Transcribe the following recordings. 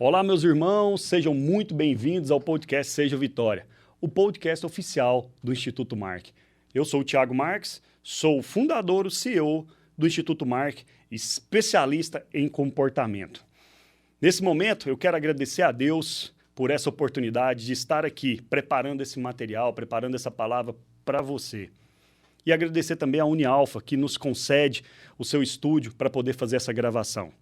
Olá, meus irmãos, sejam muito bem-vindos ao podcast Seja Vitória, o podcast oficial do Instituto Mark. Eu sou o Thiago Marques, sou o fundador, o CEO do Instituto Mark, especialista em comportamento. Nesse momento, eu quero agradecer a Deus por essa oportunidade de estar aqui preparando esse material, preparando essa palavra para você. E agradecer também à Unialfa, que nos concede o seu estúdio para poder fazer essa gravação.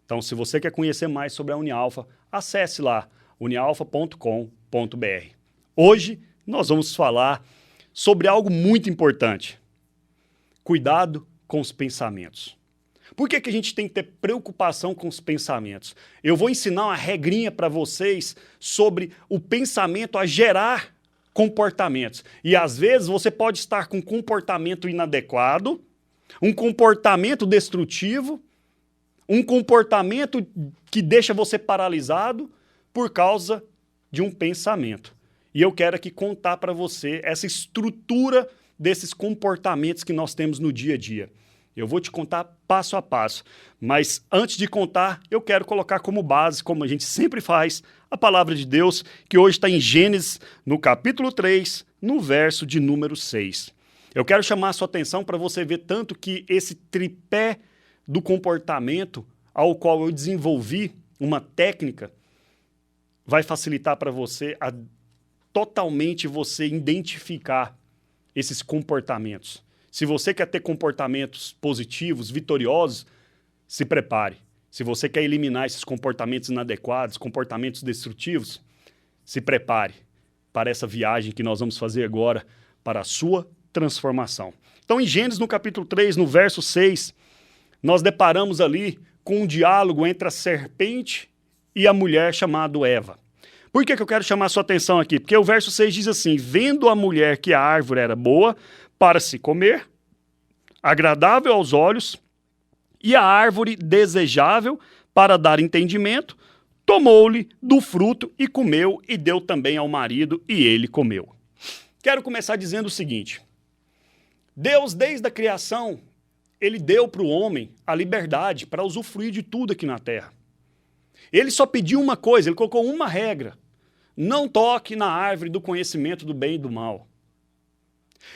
Então, se você quer conhecer mais sobre a Unialfa, acesse lá, unialfa.com.br. Hoje, nós vamos falar sobre algo muito importante. Cuidado com os pensamentos. Por que a gente tem que ter preocupação com os pensamentos? Eu vou ensinar uma regrinha para vocês sobre o pensamento a gerar comportamentos. E, às vezes, você pode estar com um comportamento inadequado, um comportamento destrutivo, um comportamento que deixa você paralisado por causa de um pensamento. E eu quero aqui contar para você essa estrutura desses comportamentos que nós temos no dia a dia. Eu vou te contar passo a passo, mas antes de contar, eu quero colocar como base, como a gente sempre faz, a palavra de Deus, que hoje está em Gênesis, no capítulo 3, no verso de número 6. Eu quero chamar a sua atenção para você ver tanto que esse tripé do comportamento ao qual eu desenvolvi uma técnica vai facilitar para você totalmente você identificar esses comportamentos. Se você quer ter comportamentos positivos, vitoriosos, se prepare. Se você quer eliminar esses comportamentos inadequados, comportamentos destrutivos, se prepare para essa viagem que nós vamos fazer agora para a sua transformação. Então, em Gênesis, no capítulo 3, no verso 6, nós deparamos ali com um diálogo entre a serpente e a mulher chamada Eva. Por que eu quero chamar a sua atenção aqui? Porque o verso 6 diz assim: vendo a mulher que a árvore era boa para se comer, agradável aos olhos, e a árvore desejável para dar entendimento, tomou-lhe do fruto e comeu, e deu também ao marido, e ele comeu. Quero começar dizendo o seguinte: Deus, desde a criação, ele deu para o homem a liberdade para usufruir de tudo aqui na terra. Ele só pediu uma coisa, ele colocou uma regra: não toque na árvore do conhecimento do bem e do mal.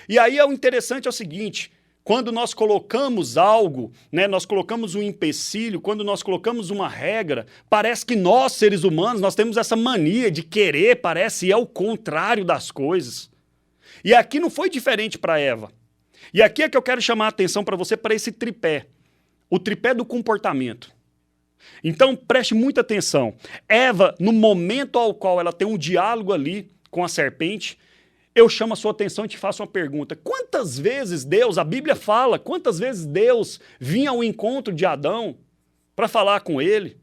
E aí o interessante é o seguinte: quando nós colocamos algo, nós colocamos um empecilho, quando nós colocamos uma regra, parece que nós, seres humanos, nós temos essa mania de querer, parece, e é o contrário das coisas. E aqui não foi diferente para Eva. E aqui é que eu quero chamar a atenção para você para esse tripé, o tripé do comportamento. Então, preste muita atenção. Eva, no momento ao qual ela tem um diálogo ali com a serpente, eu chamo a sua atenção e te faço uma pergunta. Quantas vezes Deus, a Bíblia fala, quantas vezes Deus vinha ao encontro de Adão para falar com ele?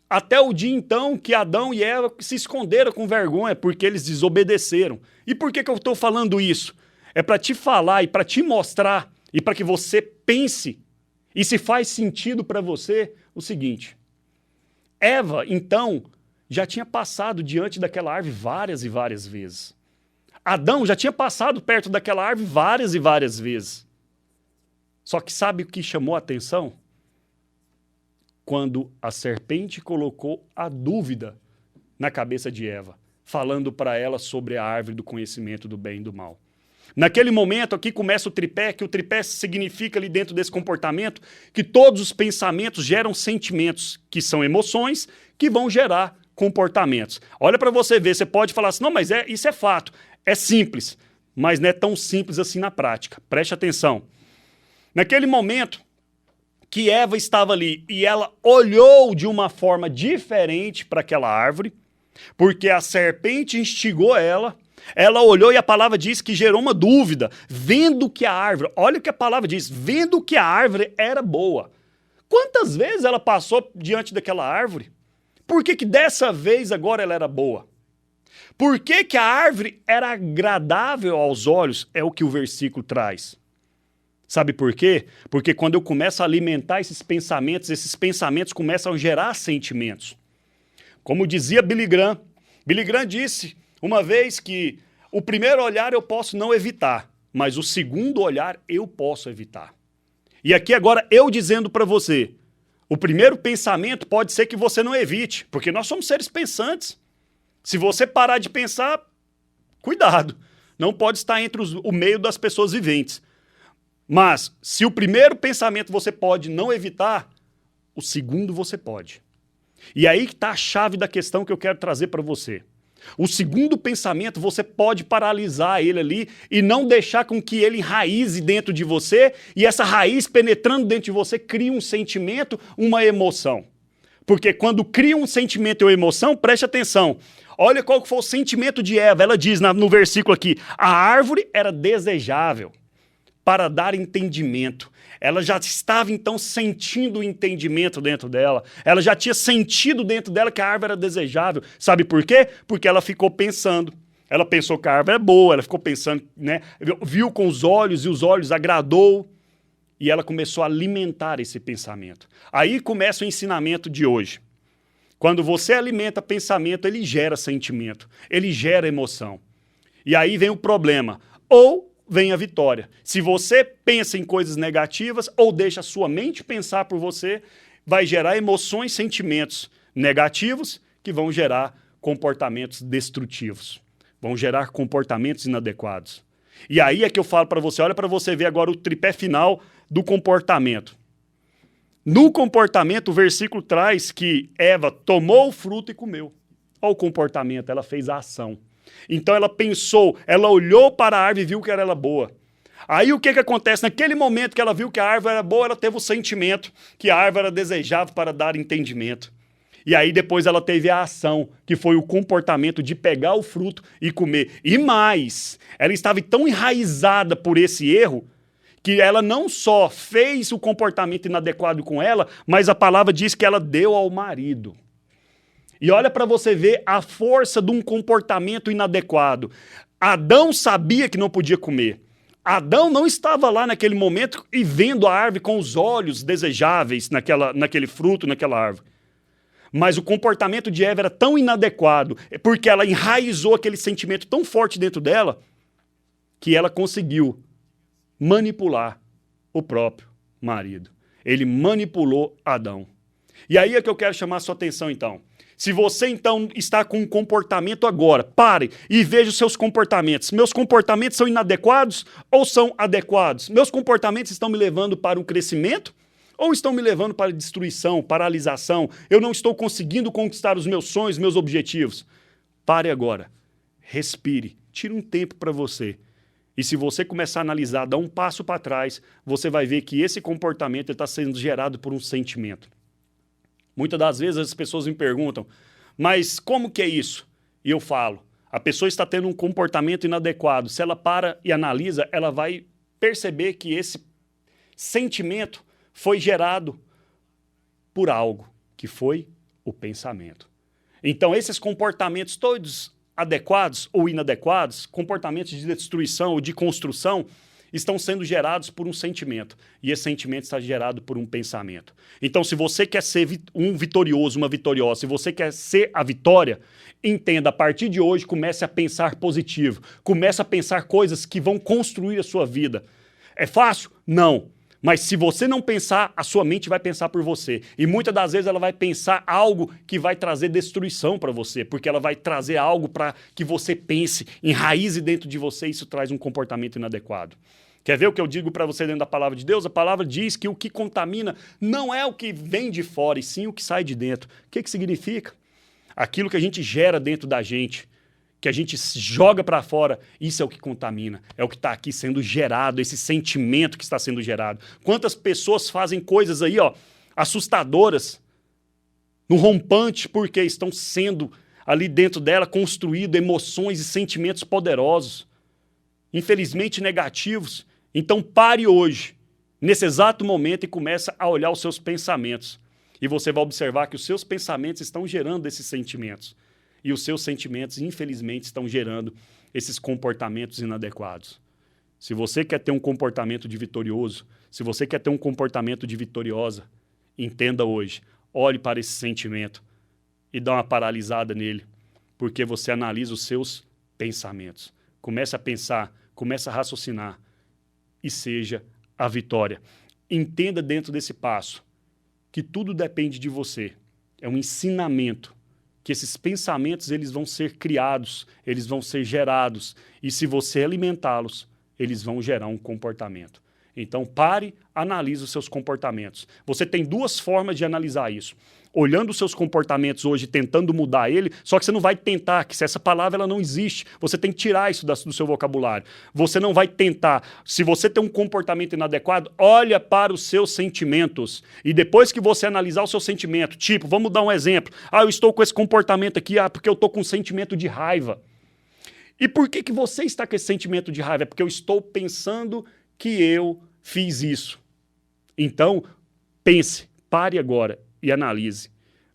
Até o dia então que Adão e Eva se esconderam com vergonha porque eles desobedeceram. E por que eu estou falando isso? É para te falar e para te mostrar e para que você pense e se faz sentido para você o seguinte: Eva, então, já tinha passado diante daquela árvore várias e várias vezes. Adão já tinha passado perto daquela árvore várias e várias vezes. Só que sabe o que chamou a atenção? Quando a serpente colocou a dúvida na cabeça de Eva, falando para ela sobre a árvore do conhecimento do bem e do mal. Naquele momento aqui começa o tripé, que o tripé significa ali dentro desse comportamento que todos os pensamentos geram sentimentos, que são emoções, que vão gerar comportamentos. Olha para você ver, você pode falar assim: não, mas isso é fato, é simples, mas não é tão simples assim na prática. Preste atenção. Naquele momento que Eva estava ali e ela olhou de uma forma diferente para aquela árvore, porque a serpente instigou ela olhou e a palavra diz que gerou uma dúvida, vendo que a árvore, olha o que a palavra diz, vendo que a árvore era boa. Quantas vezes ela passou diante daquela árvore? Por que dessa vez agora ela era boa? Por que a árvore era agradável aos olhos? É o que o versículo traz. Sabe por quê? Porque quando eu começo a alimentar esses pensamentos começam a gerar sentimentos. Como dizia Billy Graham disse uma vez que o primeiro olhar eu posso não evitar, mas o segundo olhar eu posso evitar. E aqui agora eu dizendo para você, O primeiro pensamento pode ser que você não evite, porque nós somos seres pensantes. Se você parar de pensar, cuidado. Não pode estar entre o meio das pessoas viventes. Mas, se o primeiro pensamento você pode não evitar, o segundo você pode. E aí que está a chave da questão que eu quero trazer para você. O segundo pensamento, você pode paralisar ele ali e não deixar com que ele enraize dentro de você e essa raiz penetrando dentro de você cria um sentimento, uma emoção. Porque quando cria um sentimento ou emoção, preste atenção. Olha qual foi o sentimento de Eva. Ela diz no versículo aqui, a árvore era desejável para dar entendimento. Ela já estava, então, sentindo o entendimento dentro dela. Ela já tinha sentido dentro dela que a árvore era desejável. Sabe por quê? Porque ela ficou pensando. Ela pensou que a árvore é boa, ela ficou pensando, né? Viu com os olhos e os olhos agradou. E ela começou a alimentar esse pensamento. Aí começa o ensinamento de hoje. Quando você alimenta pensamento, ele gera sentimento, ele gera emoção. E aí vem o problema. Ou vem a vitória. Se você pensa em coisas negativas ou deixa a sua mente pensar por você, vai gerar emoções, sentimentos negativos que vão gerar comportamentos destrutivos. Vão gerar comportamentos inadequados. E aí é que eu falo para você, olha para você ver agora o tripé final do comportamento. No comportamento, o versículo traz que Eva tomou o fruto e comeu. Olha o comportamento, ela fez a ação. Então ela pensou, ela olhou para a árvore e viu que era boa. Aí o que acontece? Naquele momento que ela viu que a árvore era boa, ela teve o sentimento que a árvore era desejável para dar entendimento. E aí depois ela teve a ação, que foi o comportamento de pegar o fruto e comer. E mais, ela estava tão enraizada por esse erro, que ela não só fez o comportamento inadequado com ela, mas a palavra diz que ela deu ao marido. E olha para você ver a força de um comportamento inadequado. Adão sabia que não podia comer. Adão não estava lá naquele momento e vendo a árvore com os olhos desejáveis naquele fruto, naquela árvore. Mas o comportamento de Eva era tão inadequado, porque ela enraizou aquele sentimento tão forte dentro dela, que ela conseguiu manipular o próprio marido. Ele manipulou Adão. E aí é que eu quero chamar a sua atenção então. Se você, então, está com um comportamento agora, pare e veja os seus comportamentos. Meus comportamentos são inadequados ou são adequados? Meus comportamentos estão me levando para o crescimento ou estão me levando para a destruição, paralisação? Eu não estou conseguindo conquistar os meus sonhos, meus objetivos. Pare agora. Respire. Tire um tempo para você. E se você começar a analisar, dar um passo para trás, você vai ver que esse comportamento está sendo gerado por um sentimento. Muitas das vezes as pessoas me perguntam, mas como que é isso? E eu falo, a pessoa está tendo um comportamento inadequado. Se ela para e analisa, ela vai perceber que esse sentimento foi gerado por algo, que foi o pensamento. Então, esses comportamentos todos adequados ou inadequados, comportamentos de destruição ou de construção, estão sendo gerados por um sentimento. E esse sentimento está gerado por um pensamento. Então, se você quer ser um vitorioso, uma vitoriosa, se você quer ser a vitória, entenda, a partir de hoje, comece a pensar positivo. Comece a pensar coisas que vão construir a sua vida. É fácil? Não. Mas se você não pensar, a sua mente vai pensar por você. E muitas das vezes ela vai pensar algo que vai trazer destruição para você, porque ela vai trazer algo para que você pense, enraize dentro de você, e isso traz um comportamento inadequado. Quer ver o que eu digo para você dentro da palavra de Deus? A palavra diz que o que contamina não é o que vem de fora, e sim o que sai de dentro. O que significa? Aquilo que a gente gera dentro da gente, que a gente joga para fora, isso é o que contamina, é o que está aqui sendo gerado, esse sentimento que está sendo gerado. Quantas pessoas fazem coisas aí, ó, assustadoras, no rompante, porque estão sendo ali dentro dela construído emoções e sentimentos poderosos, infelizmente negativos. Então pare hoje, nesse exato momento, e comece a olhar os seus pensamentos. E você vai observar que os seus pensamentos estão gerando esses sentimentos. E os seus sentimentos, infelizmente, estão gerando esses comportamentos inadequados. Se você quer ter um comportamento de vitorioso, se você quer ter um comportamento de vitoriosa, entenda hoje, olhe para esse sentimento e dá uma paralisada nele, porque você analisa os seus pensamentos. Comece a pensar, comece a raciocinar e seja a vitória. Entenda dentro desse passo que tudo depende de você. É um ensinamento, que esses pensamentos eles vão ser criados, eles vão ser gerados, e se você alimentá-los, eles vão gerar um comportamento. Então pare, analise os seus comportamentos. Você tem duas formas de analisar isso. Olhando os seus comportamentos hoje, tentando mudar ele, só que você não vai tentar, que se essa palavra ela não existe, você tem que tirar isso do seu vocabulário. Você não vai tentar. Se você tem um comportamento inadequado, olha para os seus sentimentos. E depois que você analisar o seu sentimento, tipo, vamos dar um exemplo. Eu estou com esse comportamento aqui, porque eu estou com um sentimento de raiva. E por que você está com esse sentimento de raiva? É porque eu estou pensando que eu fiz isso. Então, pense, pare agora e analise.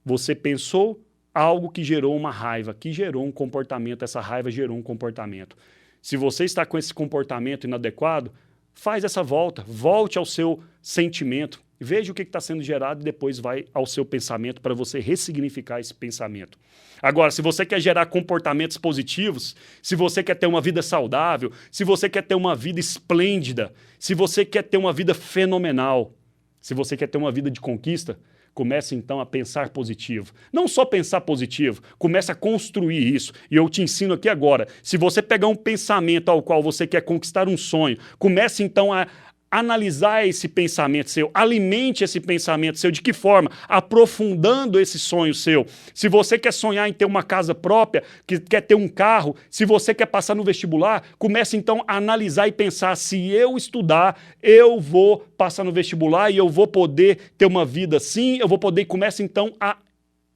Você pensou algo que gerou uma raiva, que gerou um comportamento, essa raiva gerou um comportamento. Se você está com esse comportamento inadequado, faz essa volta, volte ao seu sentimento, veja o que está sendo gerado e depois vai ao seu pensamento para você ressignificar esse pensamento. Agora, se você quer gerar comportamentos positivos, se você quer ter uma vida saudável, se você quer ter uma vida esplêndida, se você quer ter uma vida fenomenal, se você quer ter uma vida de conquista, comece então a pensar positivo. Não só pensar positivo, comece a construir isso. E eu te ensino aqui agora, se você pegar um pensamento ao qual você quer conquistar um sonho, comece então a analisar esse pensamento seu, alimente esse pensamento seu. De que forma? Aprofundando esse sonho seu. Se você quer sonhar em ter uma casa própria, que quer ter um carro, se você quer passar no vestibular, comece então a analisar e pensar, se eu estudar, eu vou passar no vestibular e eu vou poder ter uma vida assim, eu vou poder, comece então a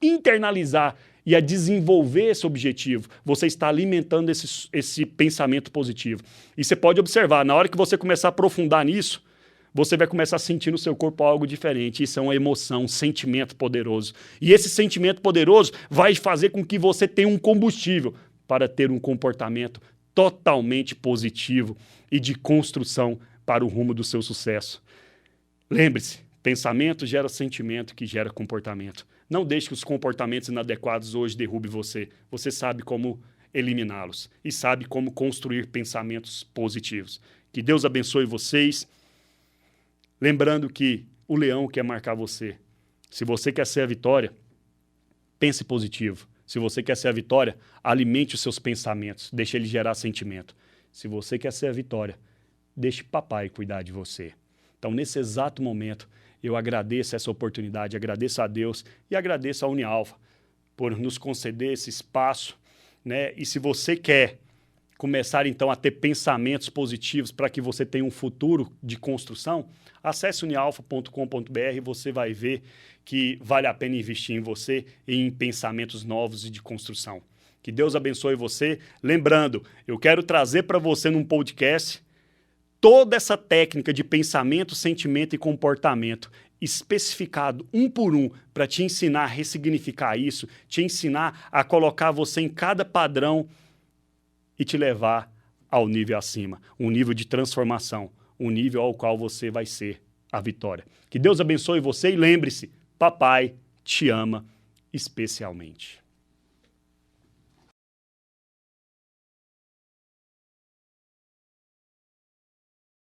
internalizar e a desenvolver esse objetivo. Você está alimentando esse pensamento positivo. E você pode observar, na hora que você começar a aprofundar nisso, você vai começar a sentir no seu corpo algo diferente. Isso é uma emoção, um sentimento poderoso. E esse sentimento poderoso vai fazer com que você tenha um combustível para ter um comportamento totalmente positivo e de construção para o rumo do seu sucesso. Lembre-se, pensamento gera sentimento que gera comportamento. Não deixe que os comportamentos inadequados hoje derrubem você. Você sabe como eliminá-los e sabe como construir pensamentos positivos. Que Deus abençoe vocês. Lembrando que o leão quer marcar você. Se você quer ser a vitória, pense positivo. Se você quer ser a vitória, alimente os seus pensamentos. Deixe ele gerar sentimento. Se você quer ser a vitória, deixe papai cuidar de você. Então, nesse exato momento, eu agradeço essa oportunidade, agradeço a Deus e agradeço a Unialfa por nos conceder esse espaço, né? E se você quer começar então a ter pensamentos positivos para que você tenha um futuro de construção, acesse unialfa.com.br e você vai ver que vale a pena investir em você e em pensamentos novos e de construção. Que Deus abençoe você. Lembrando, eu quero trazer para você num podcast toda essa técnica de pensamento, sentimento e comportamento, especificado um por um, para te ensinar a ressignificar isso, te ensinar a colocar você em cada padrão e te levar ao nível acima, um nível de transformação, um nível ao qual você vai ser a vitória. Que Deus abençoe você e lembre-se, papai te ama especialmente.